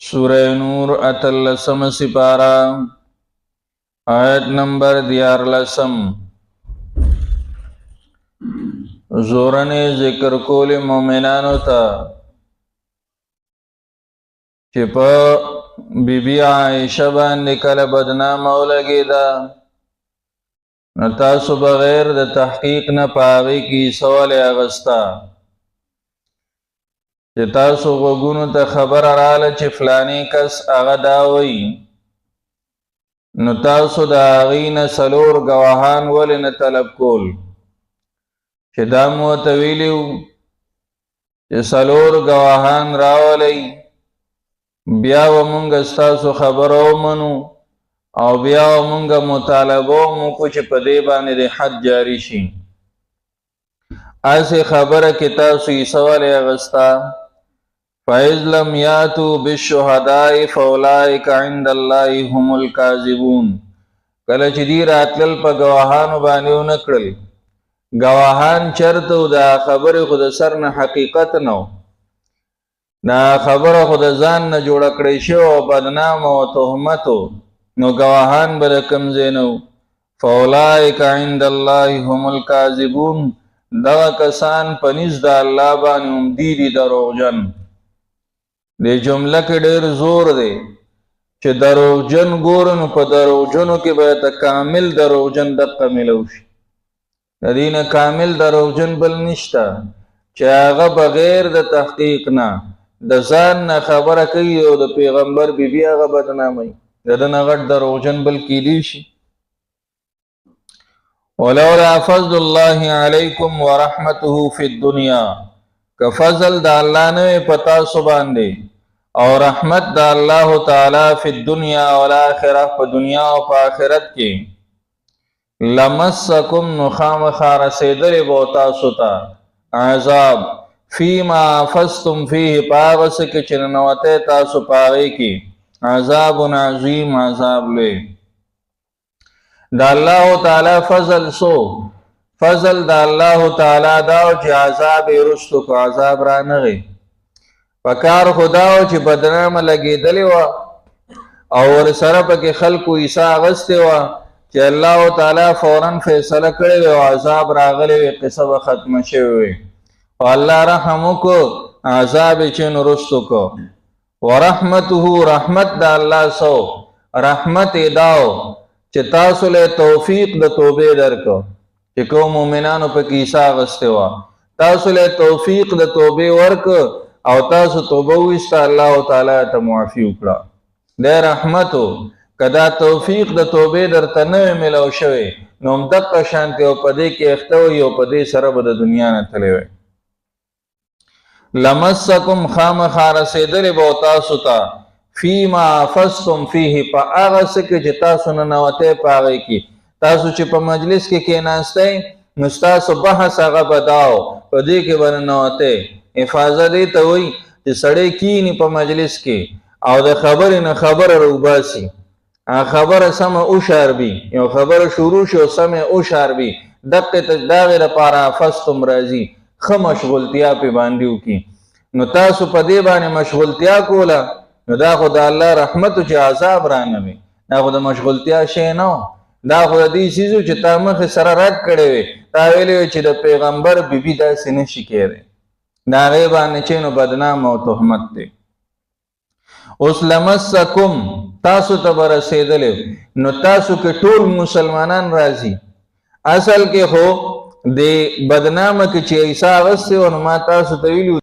سورہ نور اتلسم سپارہ آیت نمبر 11 زورن ذکر کول مومنانو تا چې په بیبی عائشہ باندې کله بدنام ولګی دا نو تاسو بغیر د تحقیق نه پاغي کی سوال اغستا چې تاسو وګونو ته خبر رااله چې فلانی کس هغه دا وایي نو تاسو د هغې نه څلور ګواهان ولې نه طلب کول چې دا مو ورته ویلي وو چې څلور ګواهان راولئ بیا به مونږ ستاسو خبره ومنو او بیا به مونږ مطالبه وموکړو چې په دې باندې د حد جاري شي هسې خبره کې تاسو یې څه ولې اخېستا فَإِذْ لَمْ يَأْتُوا بِالشُّهَدَاءِ فَأُولَٰئِكَ عِندَ اللَّهِ هُمُ الْكَاذِبُونَ کله چې دوی راتلل په ګواهانو باندې ونه کړل ګواهان چېرته و دا خبرې خو د سر نه حقیقت نه و دا خبره خو د ځان نه جوړه کړې شوې او بدنام او تهمت و نو ګواهان به د کوم ځای نه و فَأُولَٰئِكَ عِندَ اللَّهِ هُمُ الْكَاذِبُونَ دغه کسان په نزد د الله باندې هم دي دروغجن دې جمله کې ډېر زور دی چې دروغجن ګورو نو په دروغجنو کې به ته کامل دروغجن دقه میلو شي د دې نه کامل دروغجن بل نشته چې هغه بغیر د تحقیق نه د ځان نه خبره کوي او د پیغمبر بیبي هغه بدناموي د ده نه غټ دروغجن بل کیدی شي ولولا فضل الله علیکم ورحمته فی الدنیا که فضل د الله نه په تاسو باندې او رحمت د الله تعالی فی الدنیا والآخرة په دنیا او په آخرت کې لمسکم نو خامخا رسېدلی به تاسو ته عذاب فیما افضتم فیه په هغه څه کې چې ننوتی تاسو په هغې کې عذاب عظیم عذاب لوی د الله تعالی فضل سو فضل د الله تعالی دا چې عذاب یې رستو کو عذاب را نغی پکار خدا و چې بدنامه لګېدلې وه او ورسره پکې خلکو عیسی اغوستې وه چې الله تعالی فورا فیصله کړې وې او عذاب راغلی وې قصه به ختمه شوې وې او الله رحم وکړو عذاب یې چې نو رستو کو ورحمته رحمت د الله سو رحمت یې دا و چې تاسو له توفیق د توبې درکو چې کوم مؤمنانو پکې عیسی اغوستې وه تاسو له توفیق د توبې ورکو او تاسو توبه ویسته الله تعالی ته معافي وکړه د رحمتو که دا توفیق د توبې درته نه وی میلاو شوی نو همدقه شانتې او په دې کې اخته وي او په دې سره به د دنیا نه تللی وی لمسکم خامخا رسېدلې به تاسو ته فیما افضتم فیه په هغه څه کې چې تاسو ننوتی په هغې کې تاسو چې په مجلس کې کېناستی نو ستاسو بحث هغه به دا و په دې کې به ننوتی حفاظه دې ته وایي چې سړی کینی په مجلس کې او د خبرې نه خبره راوباسي هغه خبره سمه وشاربي یو خبره شروع شي او سمه وشاربي دقې ته د هغې لپاره افضتم راځي ښه مشغولتیا پې باندې وکړي نو تاسو په دې باندې مشغولتیا کوله نو دا خو د الله رحمت چې عذاب رانوي دا خو د مشغولتیا شی نه و دا خو د دې څیز چې تا مخې سره رد کړی وې تا ویلې وې چې د پیغمبر بیبي داسې نه شي کېدی د هغې باندې چې نو بدنام او تهمت دی اوس لمسکم تاسو ته به رسېدلی نو تاسو کې ټول مسلمانان راځي اصل کې خو د بدنامه کې چې عیسی اغوستې وه نو ما تاسو ته ویلي